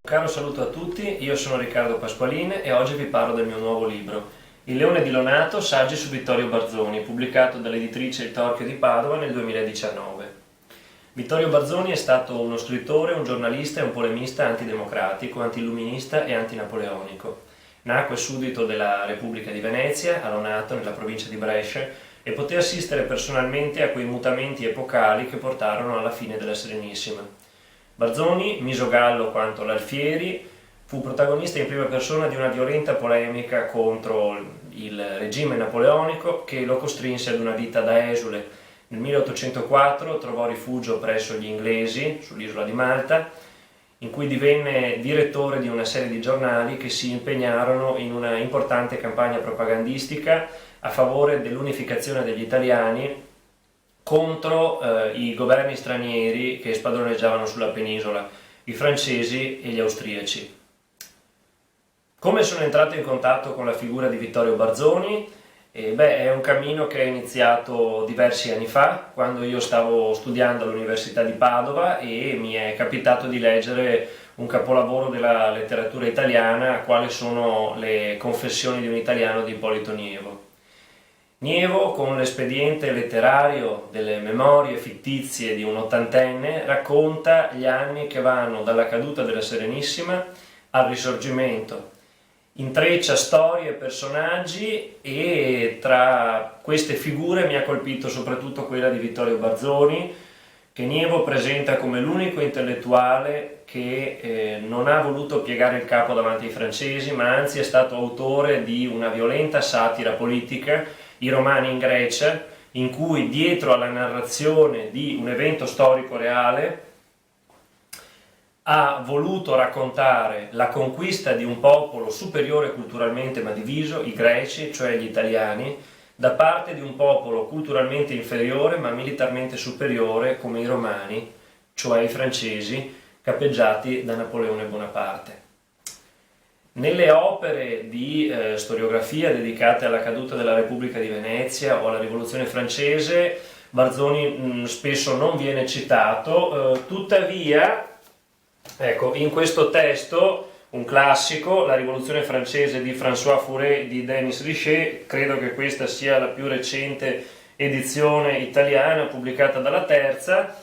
Un caro saluto a tutti, io sono Riccardo Pasqualin e oggi vi parlo del mio nuovo libro, Il Leone di Lonato, saggi su Vittorio Barzoni, pubblicato dall'editrice Il Torchio di Padova nel 2019. Vittorio Barzoni è stato uno scrittore, un giornalista e un polemista antidemocratico, antiilluminista e antinapoleonico. Nacque suddito della Repubblica di Venezia, a Lonato, nella provincia di Brescia, e poté assistere personalmente a quei mutamenti epocali che portarono alla fine della Serenissima. Barzoni, misogallo quanto l'Alfieri, fu protagonista in prima persona di una violenta polemica contro il regime napoleonico che lo costrinse ad una vita da esule. Nel 1804 trovò rifugio presso gli inglesi, sull'isola di Malta, in cui divenne direttore di una serie di giornali che si impegnarono in una importante campagna propagandistica a favore dell'unificazione degli italiani contro i governi stranieri che spadroneggiavano sulla penisola, i francesi e gli austriaci. Come sono entrato in contatto con la figura di Vittorio Barzoni? È un cammino che è iniziato diversi anni fa, quando io stavo studiando all'Università di Padova e mi è capitato di leggere un capolavoro della letteratura italiana, quali sono le Confessioni di un italiano di Ippolito Nievo. Nievo, con l'espediente letterario delle memorie fittizie di un ottantenne, racconta gli anni che vanno dalla caduta della Serenissima al Risorgimento. Intreccia storie e personaggi e tra queste figure mi ha colpito soprattutto quella di Vittorio Barzoni, che Nievo presenta come l'unico intellettuale che non ha voluto piegare il capo davanti ai francesi, ma anzi è stato autore di una violenta satira politica, I Romani in Grecia, in cui dietro alla narrazione di un evento storico reale ha voluto raccontare la conquista di un popolo superiore culturalmente ma diviso, i greci, cioè gli italiani, da parte di un popolo culturalmente inferiore ma militarmente superiore come i romani, cioè i francesi, capeggiati da Napoleone Bonaparte. Nelle opere di storiografia dedicate alla caduta della Repubblica di Venezia o alla Rivoluzione francese, Barzoni spesso non viene citato, tuttavia, ecco, in questo testo, un classico, La Rivoluzione francese di François Furet di Denis Richet, credo che questa sia la più recente edizione italiana pubblicata dalla Terza,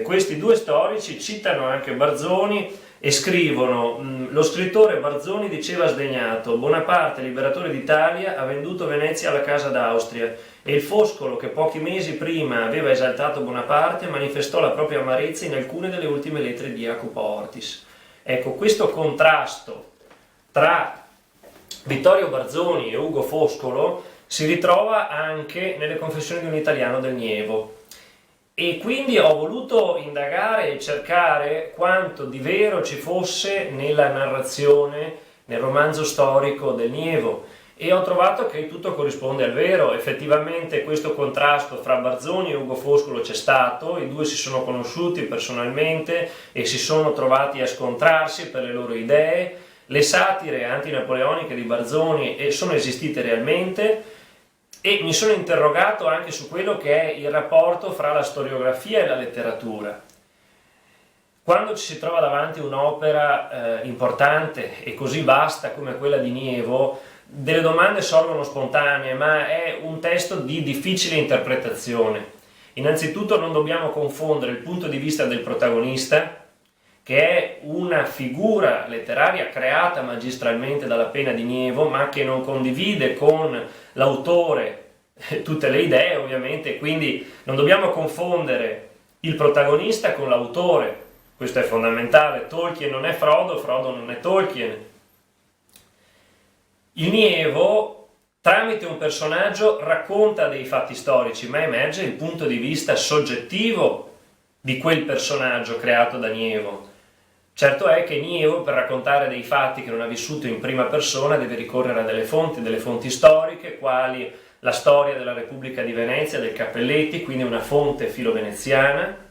questi due storici citano anche Barzoni e scrivono: lo scrittore Barzoni diceva sdegnato: Bonaparte, liberatore d'Italia, ha venduto Venezia alla Casa d'Austria, e il Foscolo, che pochi mesi prima aveva esaltato Bonaparte, manifestò la propria amarezza in alcune delle ultime lettere di Jacopo Ortis. Ecco, questo contrasto tra Vittorio Barzoni e Ugo Foscolo si ritrova anche nelle Confessioni di un italiano del Nievo. E quindi ho voluto indagare e cercare quanto di vero ci fosse nella narrazione, nel romanzo storico del Nievo, e ho trovato che tutto corrisponde al vero. Effettivamente questo contrasto fra Barzoni e Ugo Foscolo c'è stato, i due si sono conosciuti personalmente e si sono trovati a scontrarsi per le loro idee. Le satire antinapoleoniche di Barzoni sono esistite realmente, e mi sono interrogato anche su quello che è il rapporto fra la storiografia e la letteratura. Quando ci si trova davanti un'opera importante e così vasta come quella di Nievo, delle domande sorgono spontanee, ma è un testo di difficile interpretazione. Innanzitutto non dobbiamo confondere il punto di vista del protagonista, che è una figura letteraria creata magistralmente dalla penna di Nievo, ma che non condivide con l'autore tutte le idee, ovviamente, quindi non dobbiamo confondere il protagonista con l'autore. Questo è fondamentale. Tolkien non è Frodo, Frodo non è Tolkien. Il Nievo, tramite un personaggio, racconta dei fatti storici, ma emerge il punto di vista soggettivo di quel personaggio creato da Nievo. Certo è che Nievo, per raccontare dei fatti che non ha vissuto in prima persona, deve ricorrere a delle fonti storiche, quali la storia della Repubblica di Venezia, del Cappelletti, quindi una fonte filo-veneziana,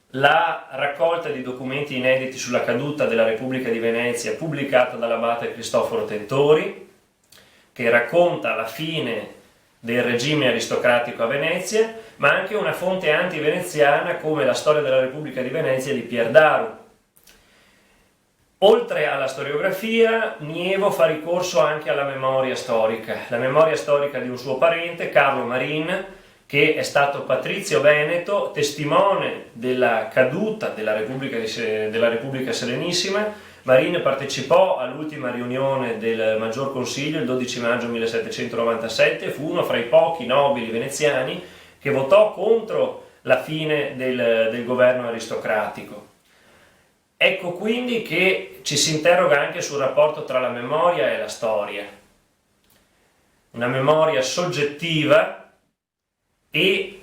la raccolta di documenti inediti sulla caduta della Repubblica di Venezia, pubblicata dall'abate Cristoforo Tentori, che racconta la fine del regime aristocratico a Venezia, ma anche una fonte anti-veneziana come la storia della Repubblica di Venezia di Pier Daru. Oltre alla storiografia, Nievo fa ricorso anche alla memoria storica, la memoria storica di un suo parente, Carlo Marin, che è stato patrizio veneto, testimone della caduta della Repubblica Serenissima. Marin partecipò all'ultima riunione del Maggior Consiglio il 12 maggio 1797, fu uno fra i pochi nobili veneziani che votò contro la fine del governo aristocratico. Ecco quindi che ci si interroga anche sul rapporto tra la memoria e la storia. Una memoria soggettiva e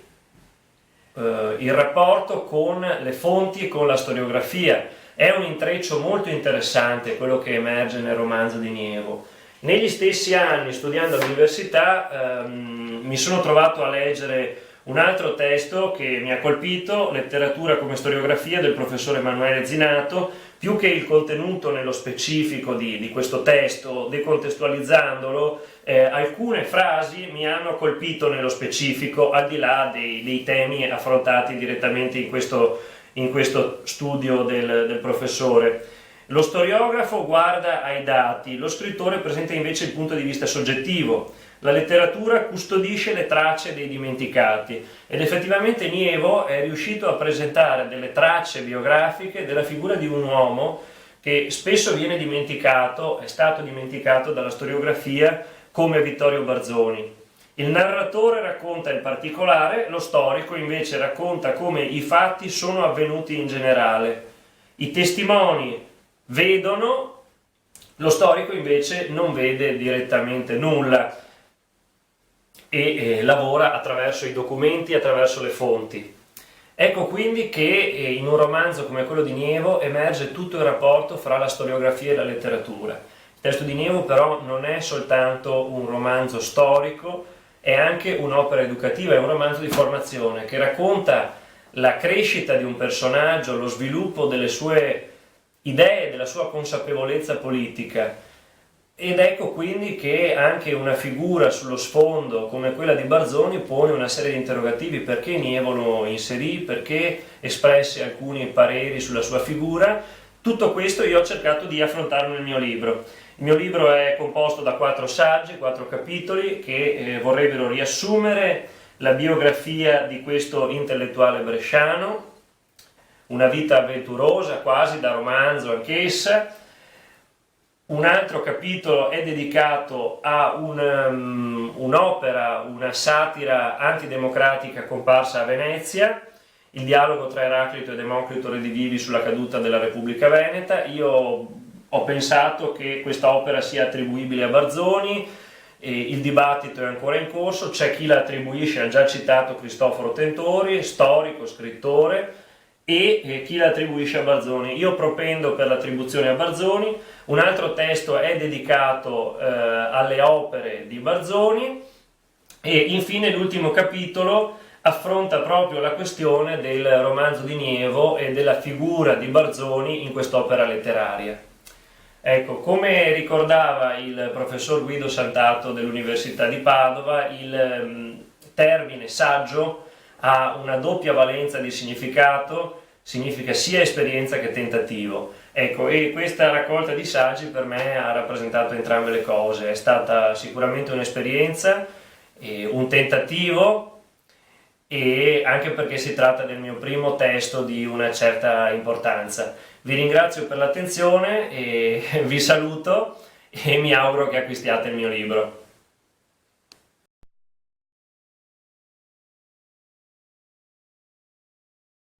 il rapporto con le fonti e con la storiografia. È un intreccio molto interessante quello che emerge nel romanzo di Nievo. Negli stessi anni, studiando all'università, mi sono trovato a leggere un altro testo che mi ha colpito, Letteratura come storiografia, del professore Emanuele Zinato. Più che il contenuto nello specifico di questo testo, decontestualizzandolo, alcune frasi mi hanno colpito nello specifico, al di là dei temi affrontati direttamente in questo studio del professore. Lo storiografo guarda ai dati, lo scrittore presenta invece il punto di vista soggettivo. La letteratura custodisce le tracce dei dimenticati ed effettivamente Nievo è riuscito a presentare delle tracce biografiche della figura di un uomo che spesso viene dimenticato, è stato dimenticato dalla storiografia, come Vittorio Barzoni. Il narratore racconta il particolare, lo storico invece racconta come i fatti sono avvenuti in generale. I testimoni vedono, lo storico invece non vede direttamente nulla e lavora attraverso i documenti, attraverso le fonti. Ecco quindi che in un romanzo come quello di Nievo emerge tutto il rapporto fra la storiografia e la letteratura. Il testo di Nievo però non è soltanto un romanzo storico, è anche un'opera educativa, è un romanzo di formazione che racconta la crescita di un personaggio, lo sviluppo delle sue idee, della sua consapevolezza politica. Ed ecco quindi che anche una figura sullo sfondo come quella di Barzoni pone una serie di interrogativi: perché Nievo lo inserì, perché espresse alcuni pareri sulla sua figura. Tutto questo io ho cercato di affrontarlo nel mio libro. Il mio libro è composto da 4 saggi, 4 capitoli che vorrebbero riassumere la biografia di questo intellettuale bresciano, una vita avventurosa, quasi da romanzo anch'essa. Un altro capitolo è dedicato a un'opera, una satira antidemocratica comparsa a Venezia, il dialogo tra Eraclito e Democrito Redivivi sulla caduta della Repubblica Veneta. Io ho pensato che questa opera sia attribuibile a Barzoni, il dibattito è ancora in corso, c'è chi la attribuisce al già citato Cristoforo Tentori, storico, scrittore, e chi la attribuisce a Barzoni. Io propendo per l'attribuzione a Barzoni. Un altro testo è dedicato alle opere di Barzoni e infine l'ultimo capitolo affronta proprio la questione del romanzo di Nievo e della figura di Barzoni in quest'opera letteraria. Ecco, come ricordava il professor Guido Santato dell'Università di Padova, il termine saggio ha una doppia valenza di significato, significa sia esperienza che tentativo. Ecco, e questa raccolta di saggi per me ha rappresentato entrambe le cose. È stata sicuramente un'esperienza, un tentativo, e anche perché si tratta del mio primo testo di una certa importanza. Vi ringrazio per l'attenzione e vi saluto e mi auguro che acquistiate il mio libro.